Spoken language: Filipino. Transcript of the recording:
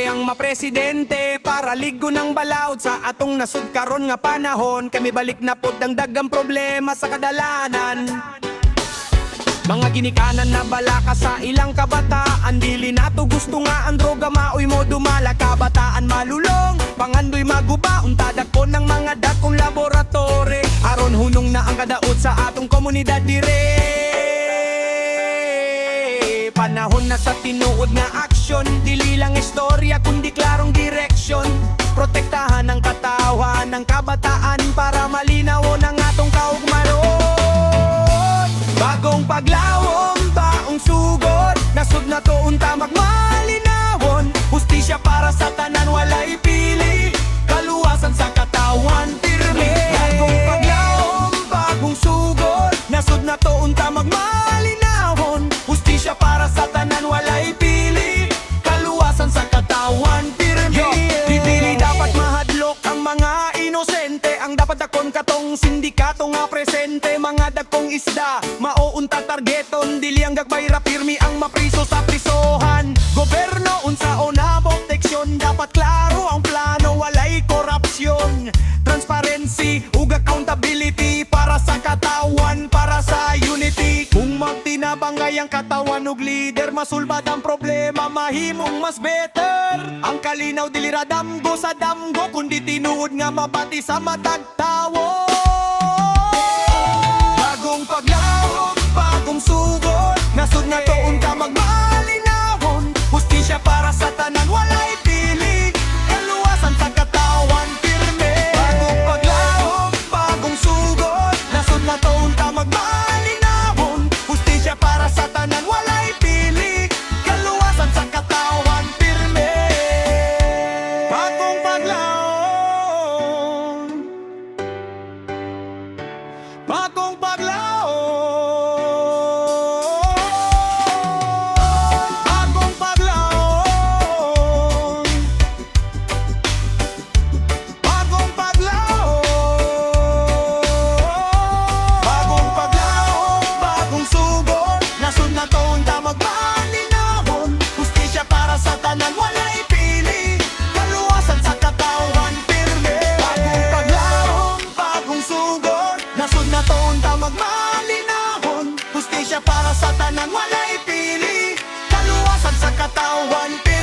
Sulbade ang mapresidente para ligo ng balaod sa atong nasud karon nga panahon. Kami balik na pod ang dagang problema sa kadalanan. Mga ginikanan na balaka sa ilang kabataan. Dili nato gusto nga ang droga maoy mo dumala. Kabataan malulong, pangandoy maguba. Untadak ko ng mga dakong laboratory. Aron hunong na ang kadaot sa atong komunidad dire. Panahon na sa tinuod nga aksyon. Dili lang istorya kundi klarong direksyon. Protektahan ang katawan ng kabataan para malinaw ng atong kaugmaron. Bagong paglawom, baong sugod. Nasud na to unta magmalinawon. Hustisya para sa tanan, walay pili. Kaluwasan sa katawan, pirmi. Bagong paglawom, bagong sugod. Nasud na to unta magmalinawon. Hustisya para sa tanan, walay pili. Kaluwasan sa katawan, pirmi. Dili dapat mahadlok ang mga inosente. Ang dapat dakon katong sindikato nga presente. Mga dakong isda mauunta targeton. Dili ang gagbayra pirmi ang mapriso sa prisohan. Goberno unsaon na proteksyon. Dapat klaro ang plano, walay korupsyon. Transparency ug accountability para sa katawan, para sa unity. Kung magtinabangay ang katawan ug leader, masulbad ang problema, mahimong mas better. Ang kalinaw dili ra damgo sa damgo, kundi tinuod nga mabati sa matag tawo. Bagong paglawom, bagong sugod. Nasud na to unta magmalinawon. Hustisya para sa tanan, walay pili. Kaluwasan sa katawan, pirmi. Bagong paglawom, bagong sugod. Nasud na to unta magmalinawon. Hustisya para sa tanan, walay pili. Kaluwasan sa katawan, pirmi. Bagong paglawom, bagong paglawom. Bagong paglawom, bagong paglawom. Bagong paglawom, bagong sugod. Nasud na to unta magmalinawon. Hustisya para sa tanan, walay pili. Kaluwasan sa katawan, pirmi. Bagong paglawom, bagong sugod. Nasud na to unta magmalinawon. Hustisya para sa tanan, walay pili. Kaluwasan sa katawan, pirmi.